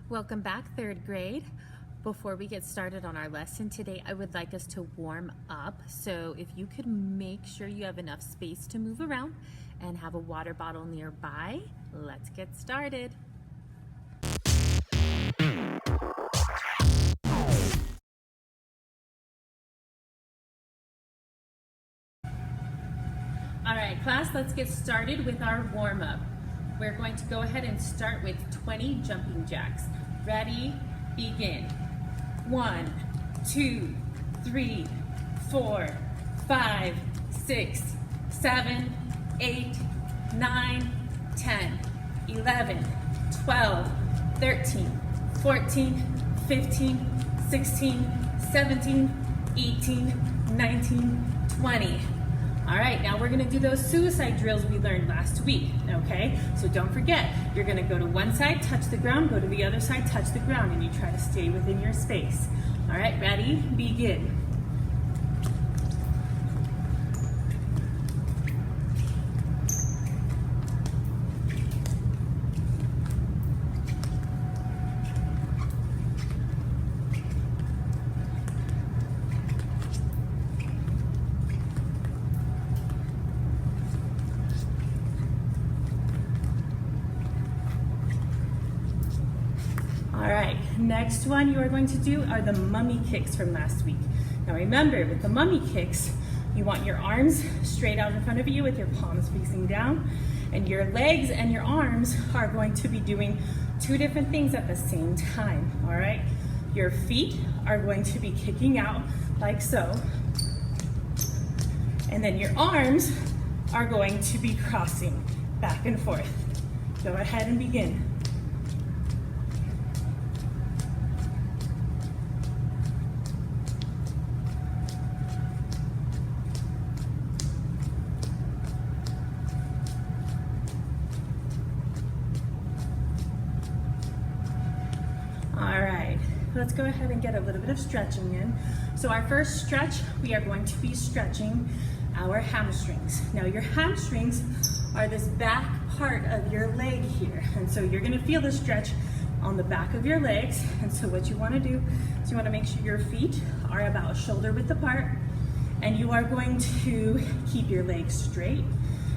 Welcome back, third grade. Before we get started on our lesson today, I would like us to warm up. So if you could make sure you have enough space to move around and have a water bottle nearby, let's get started. All right, class, let's get started with our warm-up. We're going to go ahead and start with 20 jumping jacks. Ready, begin. 1, 2, 3, 4, 5, 6, 7, 8, 9, 10, 11, 12, 13, 14, 15, 16, 17, 18, 19, 20. All right, now we're gonna do those suicide drills we learned last week, okay? So don't forget, you're gonna go to one side, touch the ground, go to the other side, touch the ground, and you try to stay within your space. All right, ready, begin. All right, next one you are going to do are the mummy kicks from last week. Now remember, with the mummy kicks, you want your arms straight out in front of you with your palms facing down, and your legs and your arms are going to be doing two different things at the same time, all right? Your feet are going to be kicking out like so, and then your arms are going to be crossing back and forth. Go ahead and begin. All right, let's go ahead and get a little bit of stretching in. So our first stretch, we are going to be stretching our hamstrings. Now your hamstrings are this back part of your leg here. And so you're gonna feel the stretch on the back of your legs. And so what you wanna do is you wanna make sure your feet are about shoulder width apart, and you are going to keep your legs straight,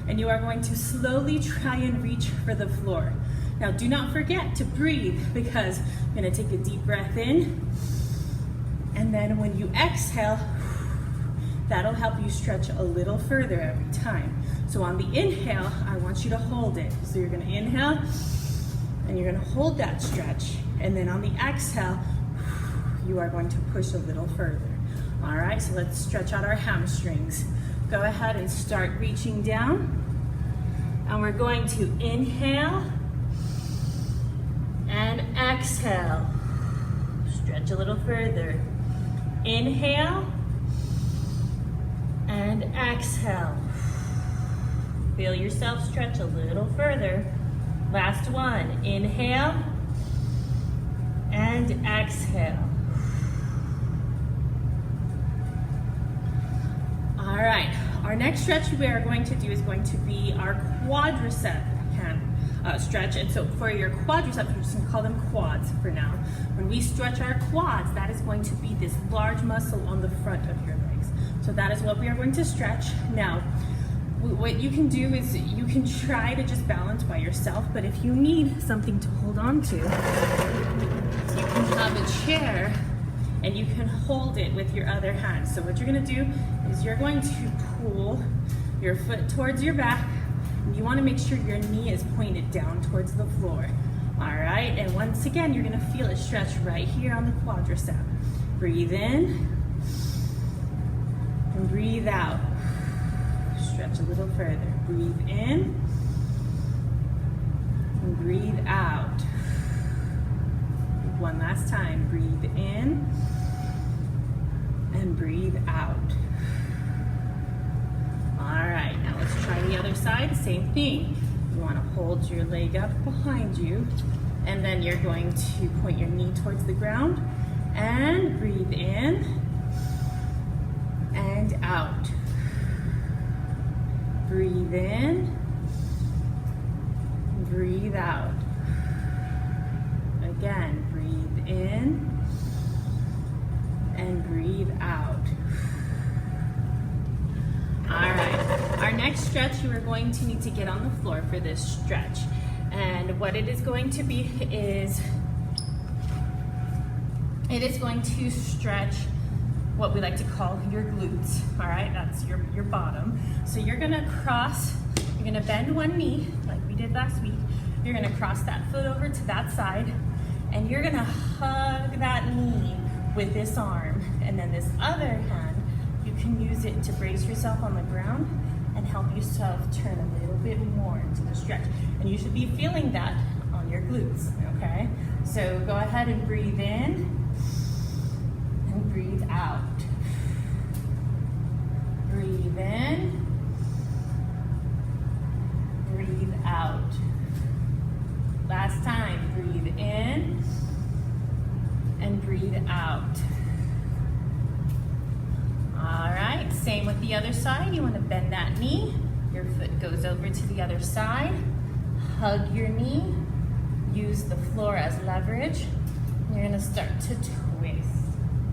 and you are going to slowly try and reach for the floor. Now do not forget to breathe, because I'm gonna take a deep breath in, and then when you exhale, that'll help you stretch a little further every time. So on the inhale, I want you to hold it. So you're gonna inhale, and you're gonna hold that stretch, and then on the exhale, you are going to push a little further. All right, so let's stretch out our hamstrings. Go ahead and start reaching down, and we're going to inhale, and exhale. Stretch a little further. Inhale and exhale. Feel yourself stretch a little further. Last one. Inhale and exhale. All right, our next stretch we are going to do is going to be our quadricep stretch. And so for your quadriceps, we're just gonna call them quads for now. When we stretch our quads, that is going to be this large muscle on the front of your legs. So that is what we are going to stretch. Now, what you can do is you can try to just balance by yourself, but if you need something to hold on to, you can have a chair and you can hold it with your other hand. So what you're gonna do is you're going to pull your foot towards your back. You want to make sure your knee is pointed down towards the floor. All right, and once again, you're going to feel it stretch right here on the quadricep. Breathe in and breathe out. Stretch a little further. Breathe in and breathe out. One last time. Breathe in and breathe out. All right, now let's try the other side, same thing. You wanna hold your leg up behind you, and then you're going to point your knee towards the ground, and breathe in, and out. Breathe in, breathe out. Again, next stretch, you are going to need to get on the floor for this stretch. And what it is going to be is, it is going to stretch what we like to call your glutes, all right? That's your bottom. So you're gonna cross, you're gonna bend one knee, like we did last week. You're gonna cross that foot over to that side, and you're gonna hug that knee with this arm. And then this other hand, you can use it to brace yourself on the ground and help yourself turn a little bit more into the stretch. And you should be feeling that on your glutes, okay? So go ahead and breathe in and breathe out. Breathe in, breathe out. Last time, breathe in and breathe out. All right, same with the other side. You want to bend that knee. Your foot goes over to the other side. Hug your knee. Use the floor as leverage. You're going to start to twist.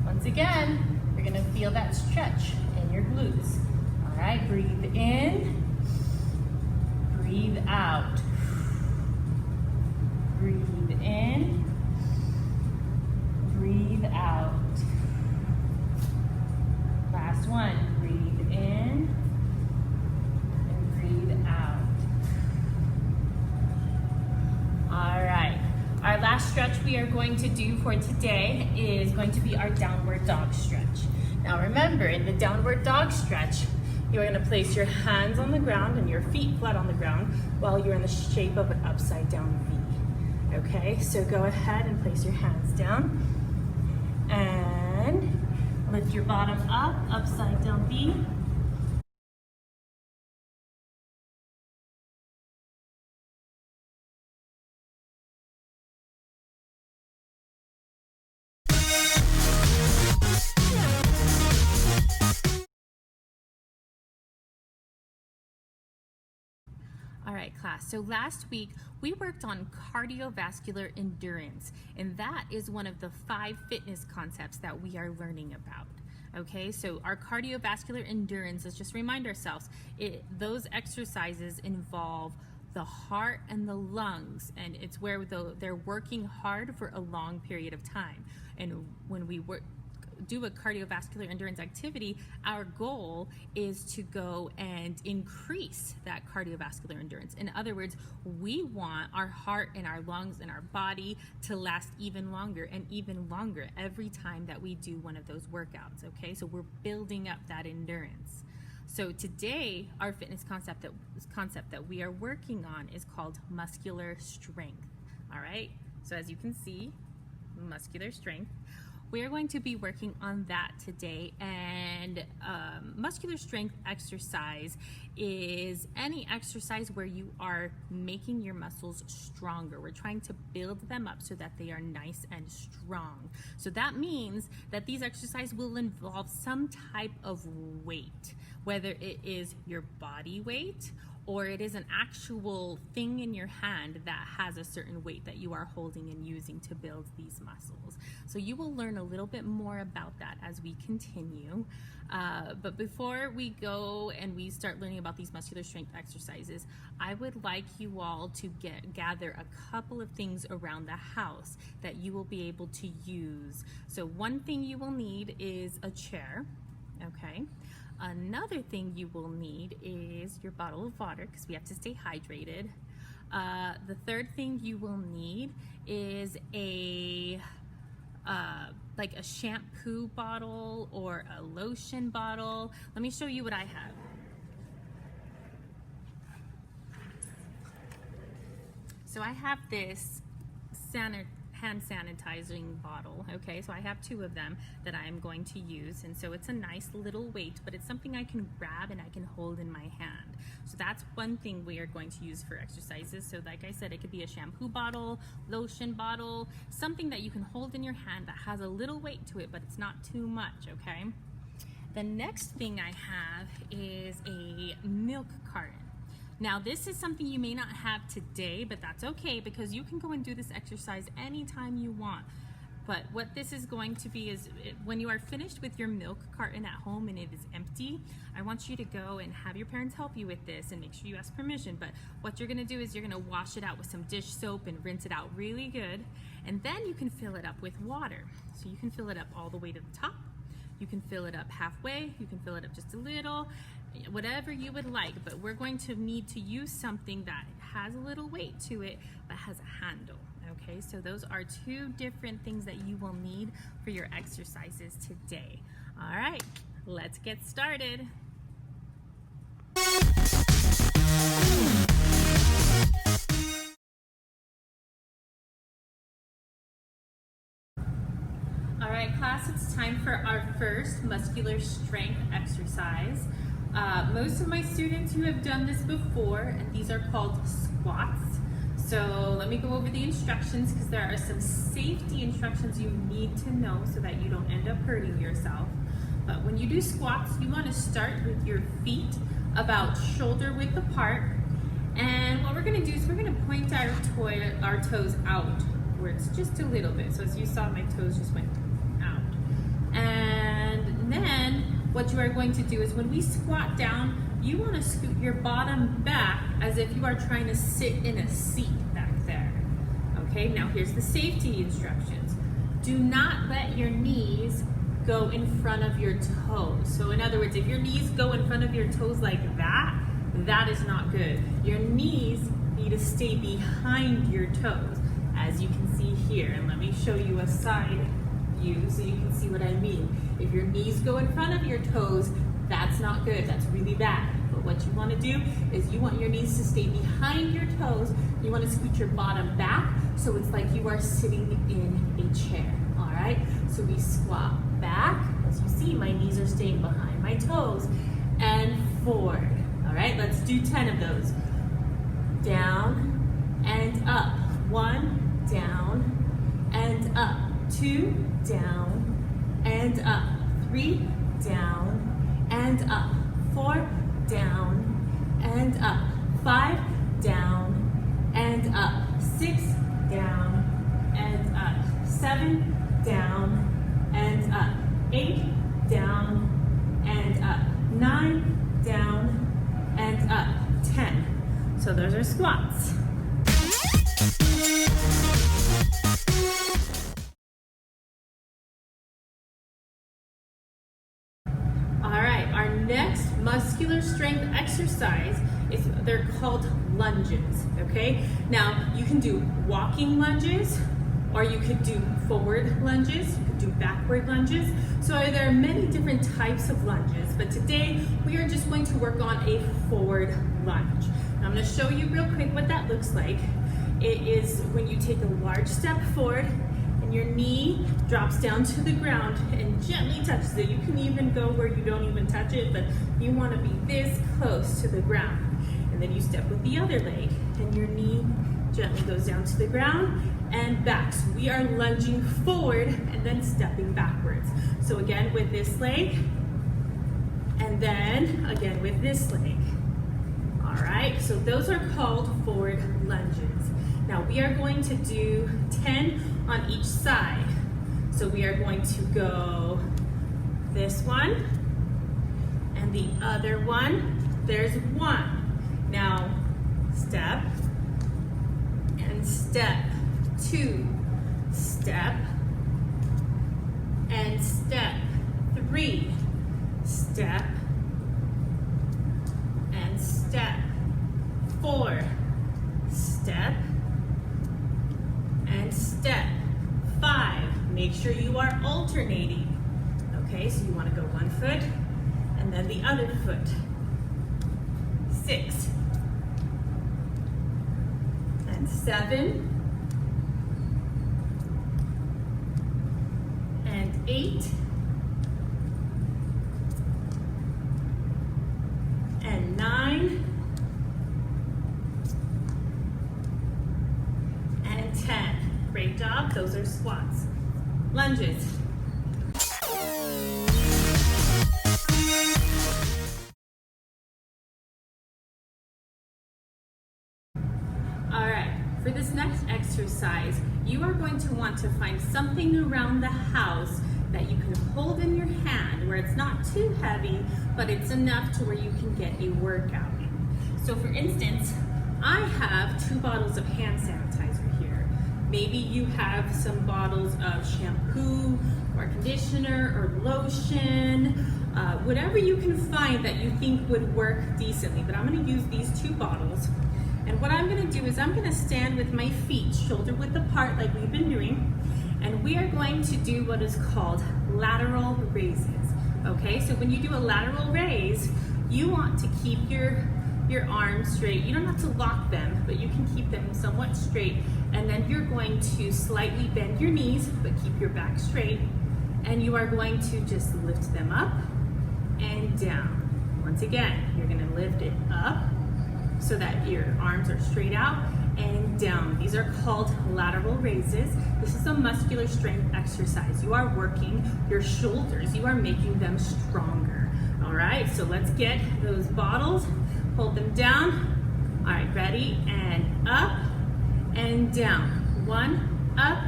Once again, you're going to feel that stretch in your glutes. All right, breathe in. Breathe out. Breathe in. Breathe out. Last one, breathe in and breathe out. All right, our last stretch we are going to do for today is going to be our downward dog stretch. Now remember, in the downward dog stretch, you're gonna place your hands on the ground and your feet flat on the ground while you're in the shape of an upside down V. Okay, so go ahead and place your hands down and lift your bottom up, upside down V. All right, class, so last week we worked on cardiovascular endurance, and that is one of the 5 fitness concepts that we are learning about. Okay, so our cardiovascular endurance, let's just remind ourselves, those exercises involve the heart and the lungs, and it's where they're working hard for a long period of time. And when we do a cardiovascular endurance activity, our goal is to go and increase that cardiovascular endurance. In other words, we want our heart and our lungs and our body to last even longer and even longer every time that we do one of those workouts, okay? So we're building up that endurance. So today, our fitness concept that we are working on is called muscular strength, all right? So as you can see, muscular strength. We're going to be working on that today, and muscular strength exercise is any exercise where you are making your muscles stronger. We're trying to build them up so that they are nice and strong. So that means that these exercises will involve some type of weight, whether it is your body weight or it is an actual thing in your hand that has a certain weight that you are holding and using to build these muscles. So you will learn a little bit more about that as we continue. But before we go and we start learning about these muscular strength exercises, I would like you all to gather a couple of things around the house that you will be able to use. So one thing you will need is a chair, okay? Another thing you will need is your bottle of water, because we have to stay hydrated. The third thing you will need is like a shampoo bottle or a lotion bottle. Let me show you what I have. So I have this hand sanitizing bottle, okay? So I have 2 of them that I am going to use, and so it's a nice little weight, but it's something I can grab and I can hold in my hand. So that's one thing we are going to use for exercises. So like I said, it could be a shampoo bottle, lotion bottle, something that you can hold in your hand that has a little weight to it, but it's not too much, okay? The next thing I have is a milk carton. Now this is something you may not have today, but that's okay because you can go and do this exercise anytime you want. But what this is going to be is when you are finished with your milk carton at home and it is empty, I want you to go and have your parents help you with this and make sure you ask permission. But what you're gonna do is you're gonna wash it out with some dish soap and rinse it out really good. And then you can fill it up with water. So you can fill it up all the way to the top. You can fill it up halfway, you can fill it up just a little, whatever you would like, but we're going to need to use something that has a little weight to it, but has a handle, okay? So those are two different things that you will need for your exercises today. All right, let's get started. All right, class, it's time for our first muscular strength exercise. Most of my students who have done this before, and these are called squats. So let me go over the instructions because there are some safety instructions you need to know so that you don't end up hurting yourself. But when you do squats, you want to start with your feet about shoulder width apart. And what we're going to do is we're going to point our toes outwards just a little bit. So as you saw, my toes just went out. And then what you are going to do is when we squat down, you want to scoot your bottom back as if you are trying to sit in a seat back there. Okay, now here's the safety instructions. Do not let your knees go in front of your toes. So in other words, if your knees go in front of your toes like that, that is not good. Your knees need to stay behind your toes, as you can see here. And let me show you a side view so you can see what I mean. If your knees go in front of your toes, that's not good. That's really bad. But what you want to do is you want your knees to stay behind your toes. You want to scoot your bottom back so it's like you are sitting in a chair. All right? So we squat back. As you see, my knees are staying behind my toes. And forward. All right? Let's do 10 of those. Down and up. 1, down and up. 2, down and up. 3, down and up. 4, down and up. 5, down and up. 6, down and up. 7, down and up. 8, down and up. 9, down and up. 10. So those are squats. All right, our next muscular strength exercise they're called lunges, okay? Now, you can do walking lunges, or you could do forward lunges, you could do backward lunges. So there are many different types of lunges, but today we are just going to work on a forward lunge. Now, I'm gonna show you real quick what that looks like. It is when you take a large step forward, and your knee drops down to the ground and gently touches it. You can even go where you don't even touch it, but you want to be this close to the ground. And then you step with the other leg, and your knee gently goes down to the ground and back. So we are lunging forward and then stepping backwards. So again with this leg, and then again with this leg. All right, so those are called forward lunges. Now we are going to do 10 on each side. So we are going to go this one and the other one. There's 1. Now step and step, 2, step and step, 3, step and step, 4, step and step, 5. Make sure you are alternating. Okay, so you want to go one foot and then the other foot. 6 and 7 and 8 and 9 and 10. Great job. Those are squats. Lunges. for this next exercise, you are going to want to find something around the house that you can hold in your hand where it's not too heavy, but it's enough to where you can get a workout. So for instance, I have 2 bottles of hand sanitizer here. Maybe you have some bottles of shampoo or conditioner or lotion, whatever you can find that you think would work decently. But I'm gonna use these 2 bottles. And what I'm gonna do is I'm gonna stand with my feet shoulder width apart like we've been doing. And we are going to do what is called lateral raises. Okay, so when you do a lateral raise, you want to keep your arms straight. You don't have to lock them, but you can keep them somewhat straight. And then you're going to slightly bend your knees, but keep your back straight. And you are going to just lift them up and down. Once again, you're gonna lift it up so that your arms are straight out and down. These are called lateral raises. This is a muscular strength exercise. You are working your shoulders. You are making them stronger. All right, so let's get those bottles. Hold them down. All right, ready? And up and down. 1, up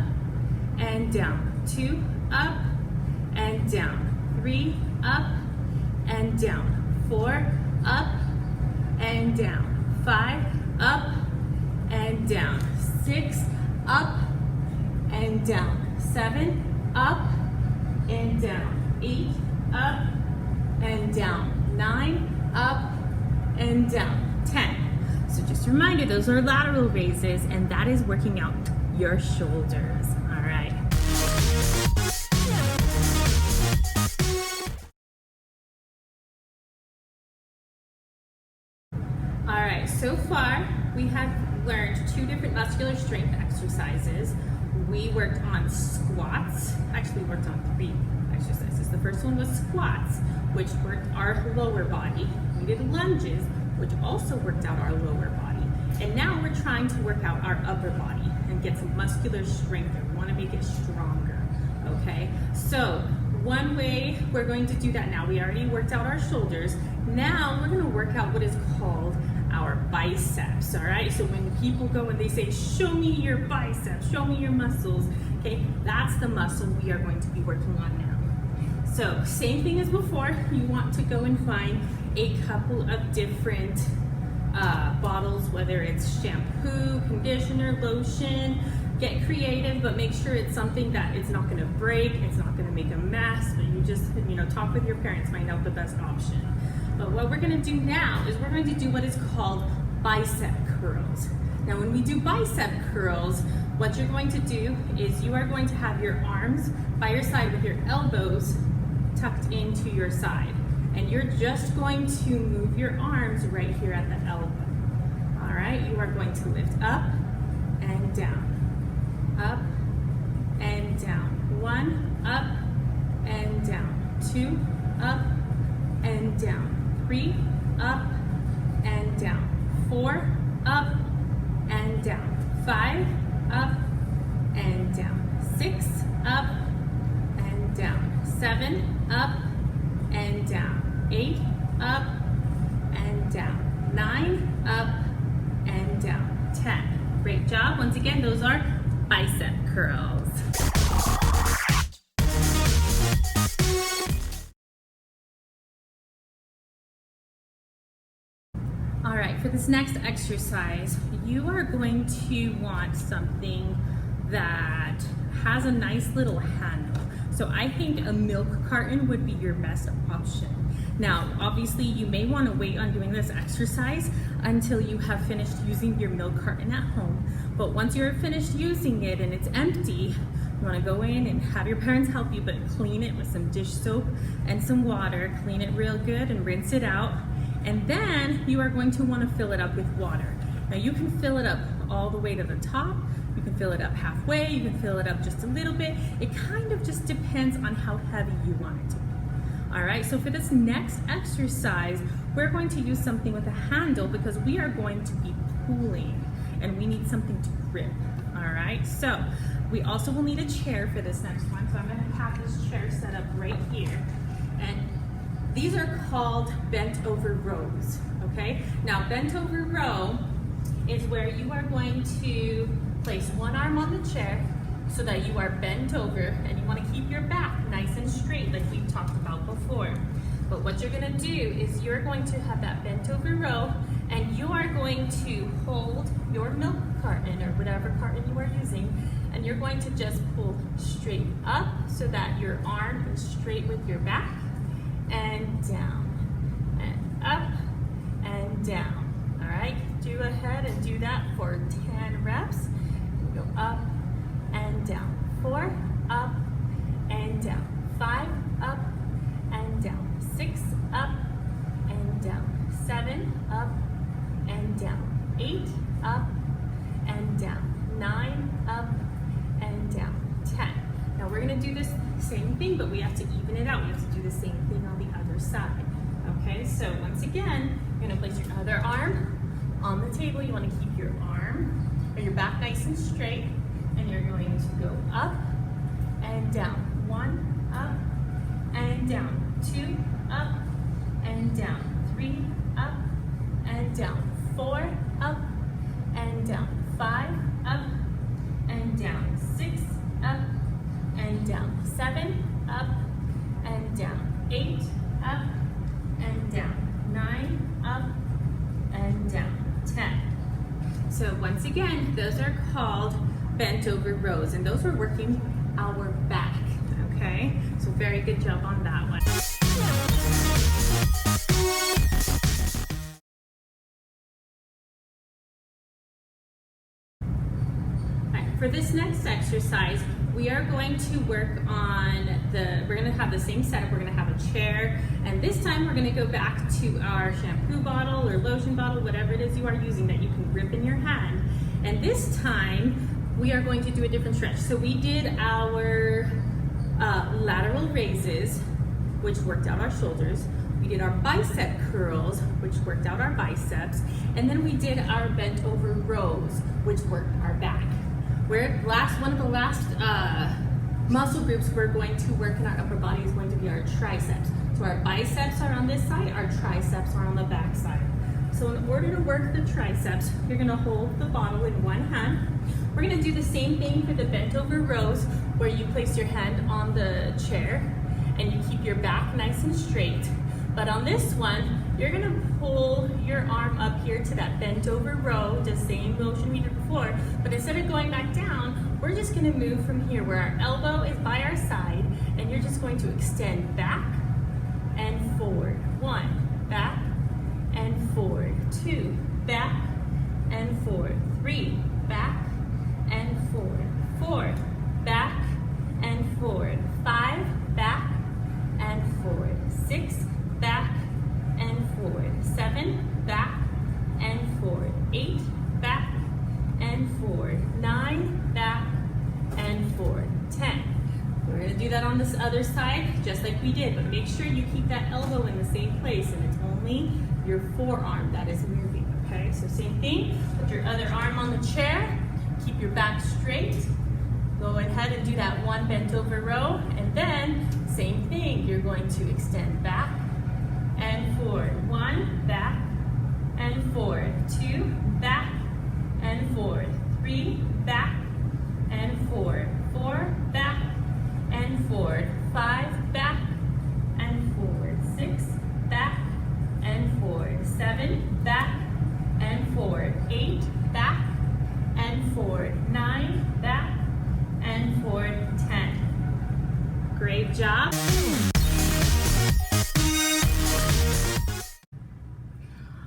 and down. 2, up and down. 3, up and down. 4, up and down. 5, up and down. 6, up and down. 7, up and down. 8, up and down. 9, up and down. 10. So just a reminder, those are lateral raises, and that is working out your shoulders. All right. All right, so far we have learned 2 different muscular strength exercises. We worked on squats, actually worked on 3 exercises. The first one was squats, which worked our lower body. We did lunges, which also worked out our lower body. And now we're trying to work out our upper body and get some muscular strength. We want to make it stronger, okay? So one way we're going to do that now, we already worked out our shoulders. Now we're going to work out what is called our biceps, all right? So when people go and they say, show me your biceps, show me your muscles, okay? That's the muscle we are going to be working on now. So same thing as before, you want to go and find a couple of different bottles, whether it's shampoo, conditioner, lotion. Get creative, but make sure it's something that it's not gonna break, it's not gonna make a mess, but you just, talk with your parents, find out the best option. But what we're gonna do now is we're going to do what is called bicep curls. Now when we do bicep curls, what you're going to do is you are going to have your arms by your side with your elbows tucked into your side. And you're just going to move your arms right here at the elbow. All right, you are going to lift up and down, up and down. 1, up and down. 2, up and down. 3, up and down. 4, up and down. 5, up and down. 6, up and down. 7, up and down. 8, up and down. 9, up and down. 10. Great job. Once again, those are bicep curls. All right, for this next exercise, you are going to want something that has a nice little handle. So I think a milk carton would be your best option. Now, obviously you may want to wait on doing this exercise until you have finished using your milk carton at home. But once you're finished using it and it's empty, you want to go in and have your parents help you, but clean it with some dish soap and some water. Clean it real good and rinse it out. And then you are going to want to fill it up with water. Now you can fill it up all the way to the top. You can fill it up halfway. You can fill it up just a little bit. It kind of just depends on how heavy you want it to be. All right, so for this next exercise, we're going to use something with a handle because we are going to be pulling and we need something to grip. All right, so we also will need a chair for this next one. So I'm going to have this chair set up right here. And these are called bent over rows, okay? Now bent over row is where you are going to place one arm on the chair so that you are bent over, and you want to keep your back nice and straight like we've talked about before. But what you're going to do is you're going to have that bent over row, and you are going to hold your milk carton or whatever carton you are using, and you're going to just pull straight up so that your arm is straight with your back, and down, and up, and down. All right, do ahead and do that for 10 reps. Go up and down. 4, up and down. 5, up and down. 6, up and down. 7, up and down. 8, up and down. 9, up and down. 10. Now we're going to do this same thing, but we have to even it out. We have to do the same thing on the other side. Okay, so once again, you're going to place your other arm on the table. You want to keep your arm or your back nice and straight, and you're going to go up and down. 1, up and down. 2, up and down. 3, up and down. 4, up and down. 5, up and down. 6, up and down. 7, up and down. 8, up and down. 9, up and down. 10. So once again, those are called bent over rows, and those are working our back, okay? So very good job on that one. All right, for this next exercise, we are going to work on we're gonna have the same setup. We're gonna have a chair, and this time we're gonna go back to our shampoo bottle or lotion bottle, whatever it is you are using that you can grip in your hand. And this time, we are going to do a different stretch. So we did our lateral raises, which worked out our shoulders. We did our bicep curls, which worked out our biceps. And then we did our bent over rows, which worked our back. One of the last muscle groups we're going to work in our upper body is going to be our triceps. So our biceps are on this side, our triceps are on the back side. So in order to work the triceps, you're gonna hold the bottle in one hand. We're gonna do the same thing for the bent over rows, where you place your hand on the chair and you keep your back nice and straight. But on this one, you're gonna pull your arm up here to that bent over row, the same motion we did before, but instead of going back down, we're just gonna move from here where our elbow is by our side, and you're just going to extend back and forward. 1, back and forward. 2, back and forward. 3, back and forward. 4, back and forward. 5, back and forward. 6, back and forward. 7, back and forward. 8, back and forward. 9, back and forward. 10. We're going to do that on this other side just like we did, but make sure you keep that elbow in the same place, and it's only your forearm that is moving, okay? So same thing, put your other arm on the chair, keep your back straight, go ahead and do that one bent over row, and then same thing, you're going to extend back and forward. 1, back and forward. 2, back and forward. 3, back and forward. 4, back and forward. 5, back and forward. 6, back and forward. 7, back and forward. 8, back and forward. 9, back and forward. 10. Great job.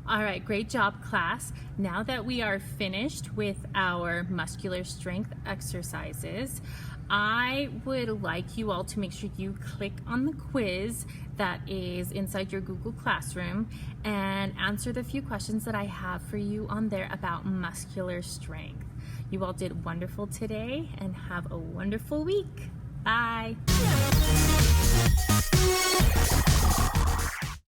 All right, great job, class. Now that we are finished with our muscular strength exercises, I would like you all to make sure you click on the quiz that is inside your Google Classroom and answer the few questions that I have for you on there about muscular strength. You all did wonderful today, and have a wonderful week. Bye.